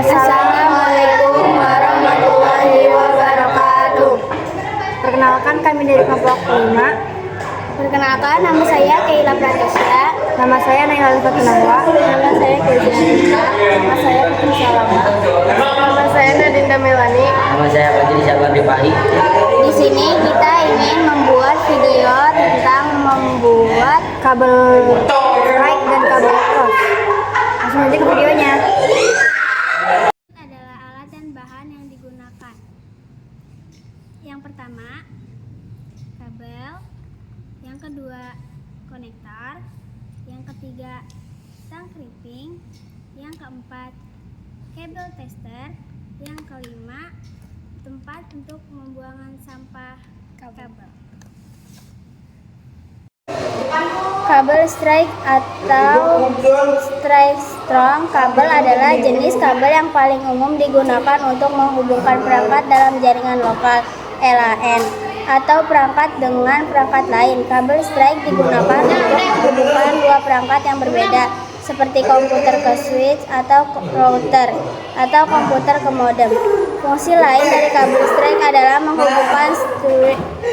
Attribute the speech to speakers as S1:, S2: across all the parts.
S1: Assalamualaikum warahmatullahi wabarakatuh.
S2: Perkenalkan, kami dari kelompok 5.
S1: Perkenalkan, nama saya Keila Pratesya.
S2: Nama saya Naila Fatunahwa.
S1: Nama saya Keila.
S2: Nama saya Putri Salama.
S1: Nama saya Nadinda Melani.
S3: Nama saya Fajri Sabar Dipahi.
S1: Di sini kita ingin membuat video tentang membuat
S2: Kabel strike dan kabel cross. Langsung aja ke videonya.
S1: Adalah alat dan bahan yang digunakan. Yang pertama, kabel. Yang kedua, konektor. Yang ketiga, tang kripping. Yang keempat, kabel tester. Yang kelima, tempat untuk pembuangan sampah kabel. Kabel strike atau strike strong kabel adalah jenis kabel yang paling umum digunakan untuk menghubungkan perangkat dalam jaringan lokal LAN atau perangkat dengan perangkat lain. Kabel strike digunakan untuk menghubungkan dua perangkat yang berbeda, seperti komputer ke switch atau router, atau komputer ke modem. Fungsi lain dari kabel strike adalah menghubungkan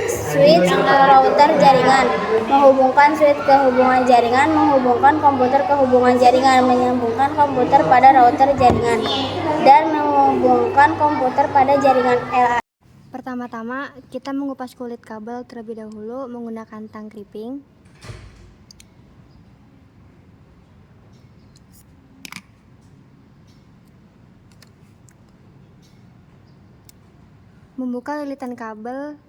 S1: switch ke router jaringan, menghubungkan switch ke hubungan jaringan, menghubungkan komputer ke hubungan jaringan, menyambungkan komputer pada router jaringan, dan menghubungkan komputer pada jaringan LAN.
S2: Pertama-tama, kita mengupas kulit kabel terlebih dahulu menggunakan tang kripping. Membuka lilitan kabel.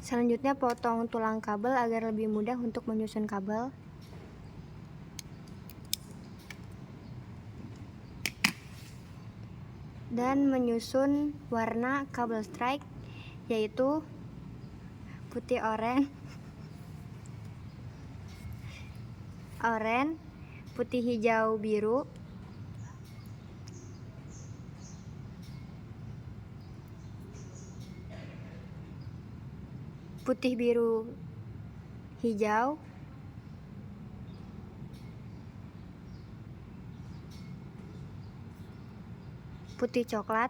S2: Selanjutnya, potong tulang kabel agar lebih mudah untuk menyusun kabel. Dan menyusun warna kabel strike, yaitu putih oranye, putih hijau biru, putih biru hijau, putih coklat,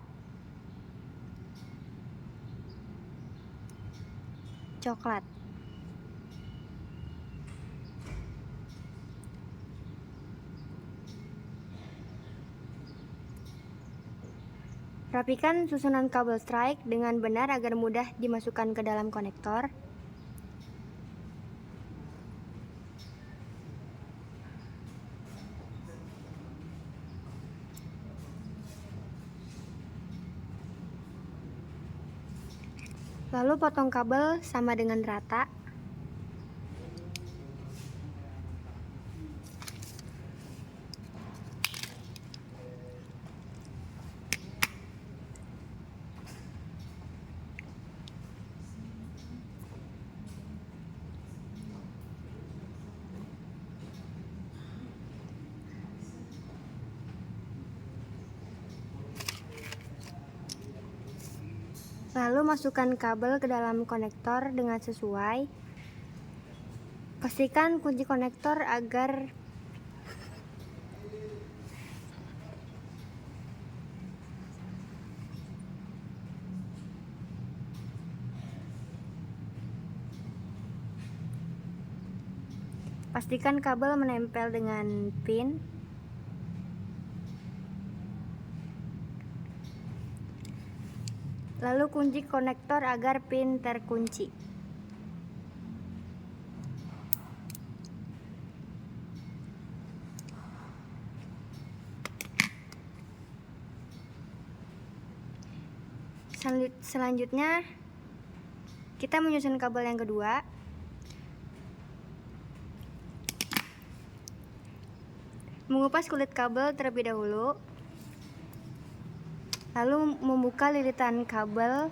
S2: Rapikan susunan kabel strike dengan benar agar mudah dimasukkan ke dalam konektor. Lalu potong kabel sama dengan rata. Lalu masukkan kabel ke dalam konektor dengan sesuai. Pastikan kunci konektor agar pastikan kabel menempel dengan pin. Lalu kunci konektor agar pin terkunci. Selanjutnya, kita menyusun kabel yang kedua. Mengupas kulit kabel terlebih dahulu, lalu membuka lilitan kabel.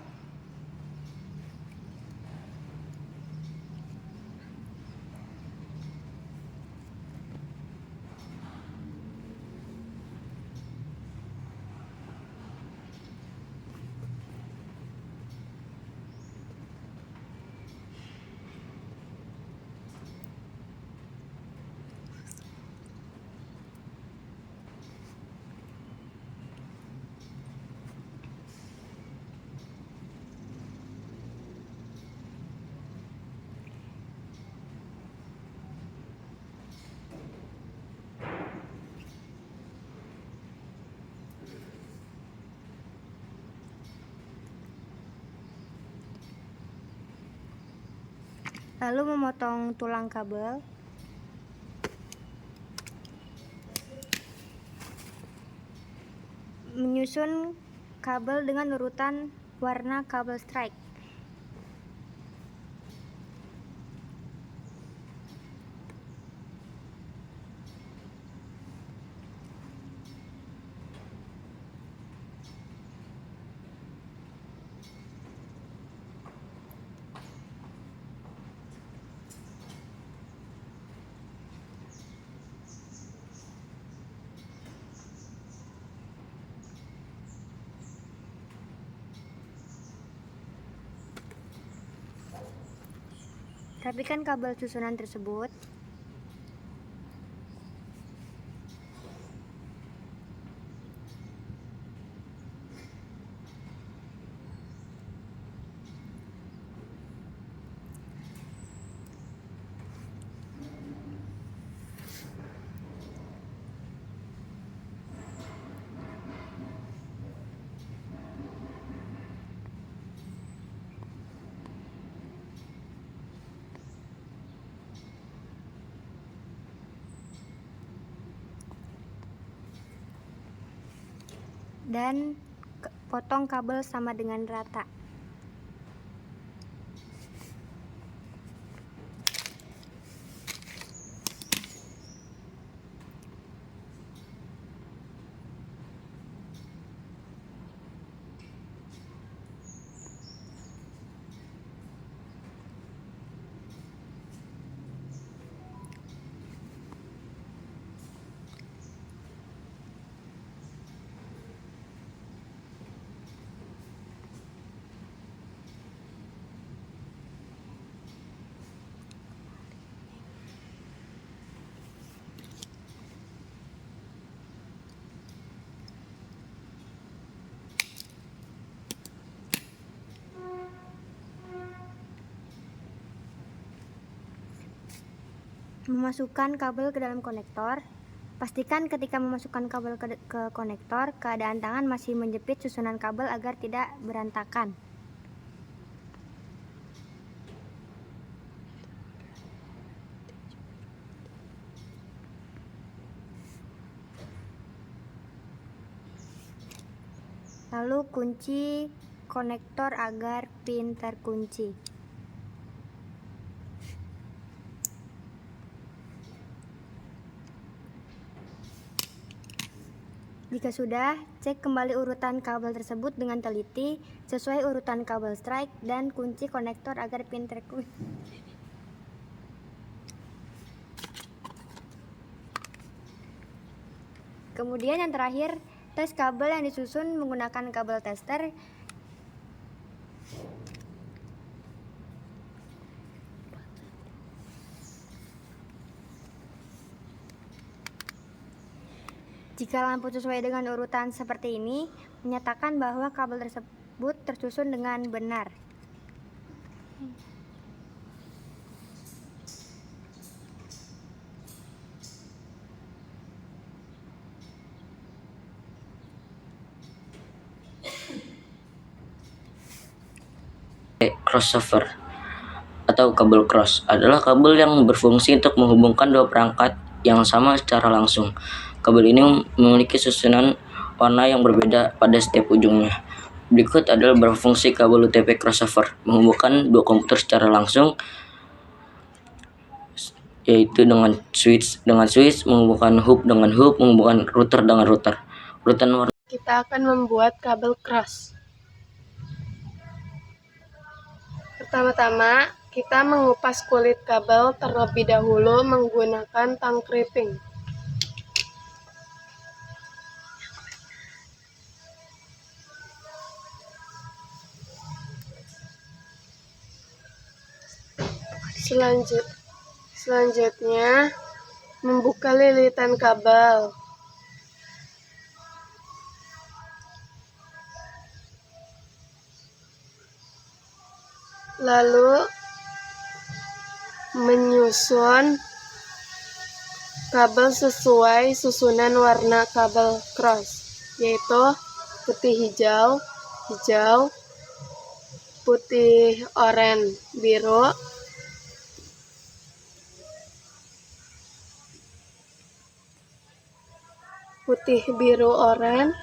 S2: Lalu memotong tulang kabel. Menyusun kabel dengan urutan warna kabel strike. Rapikan kabel susunan tersebut. Dan potong kabel sama dengan rata. Memasukkan kabel ke dalam konektor. Pastikan ketika memasukkan kabel ke konektor, keadaan tangan masih menjepit susunan kabel agar tidak berantakan. Lalu kunci konektor agar pin terkunci. Jika sudah, cek kembali urutan kabel tersebut dengan teliti sesuai urutan kabel strike dan kunci konektor agar pin terkunci. Kemudian yang terakhir, tes kabel yang disusun menggunakan kabel tester. Jika lampu sesuai dengan urutan seperti ini, menyatakan bahwa kabel tersebut tersusun dengan benar.
S3: Crossover atau kabel cross adalah kabel yang berfungsi untuk menghubungkan dua perangkat yang sama secara langsung. Kabel ini memiliki susunan warna yang berbeda pada setiap ujungnya. Berikut adalah berfungsi kabel UTP crossover, menghubungkan dua komputer secara langsung. yaitu dengan switch menghubungkan hub dengan hub, menghubungkan router dengan router. Urutan warna.
S4: Kita akan membuat kabel cross. Pertama-tama, kita mengupas kulit kabel terlebih dahulu menggunakan tang kripping. Selanjutnya, membuka lilitan kabel. Lalu, menyusun kabel sesuai susunan warna kabel cross, yaitu putih hijau, putih oranye, biru, putih biru oranye,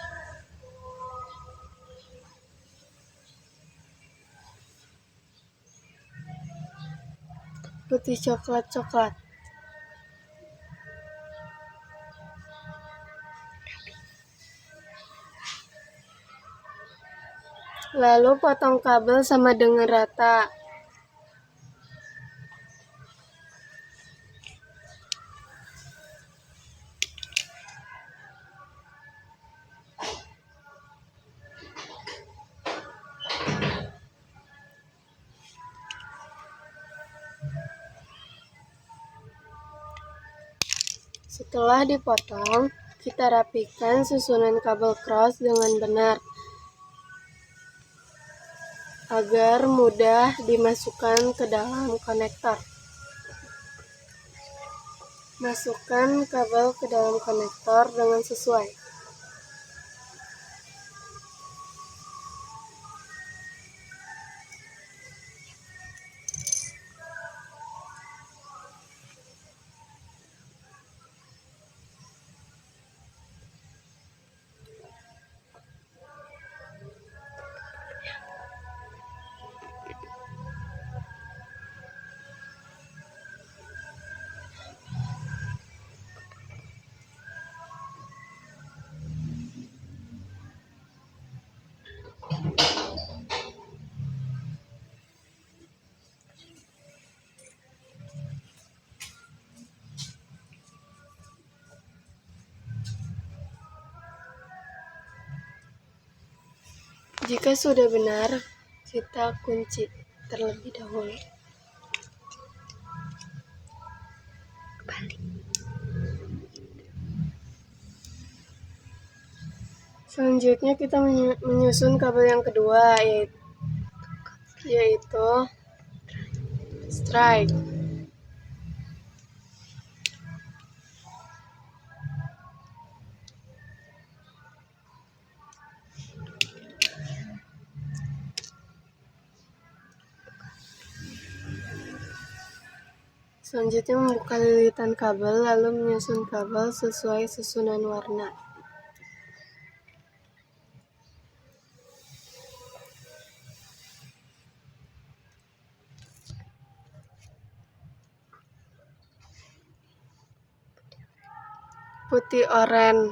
S4: putih coklat. Lalu potong kabel sama dengan rata. Setelah dipotong, kita rapikan susunan kabel cross dengan benar agar mudah dimasukkan ke dalam konektor. Masukkan kabel ke dalam konektor dengan sesuai. Jika sudah benar, kita kunci terlebih dahulu. Selanjutnya kita menyusun kabel yang kedua, yaitu strike. Selanjutnya membuka lilitan kabel, lalu menyusun kabel sesuai susunan warna. Putih oranye,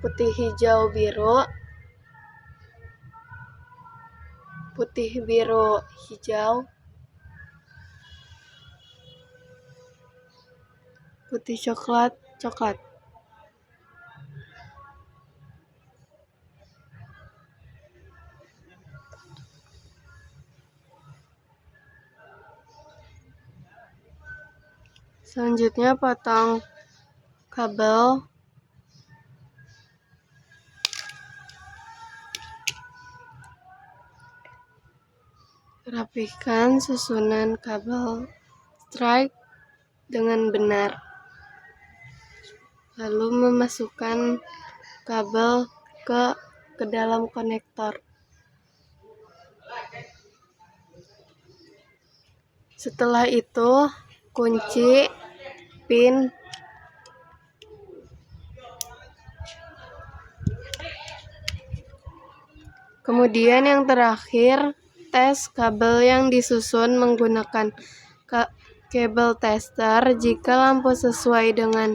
S4: putih hijau biru, putih biru hijau, putih coklat. Selanjutnya potong kabel. Rapikan susunan kabel strike dengan benar. Lalu memasukkan kabel ke dalam konektor. Setelah itu, kunci pin. Kemudian yang terakhir, Tes kabel yang disusun menggunakan kabel tester. Jika lampu sesuai dengan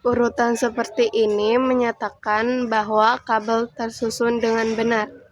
S4: urutan seperti ini menyatakan bahwa kabel tersusun dengan benar.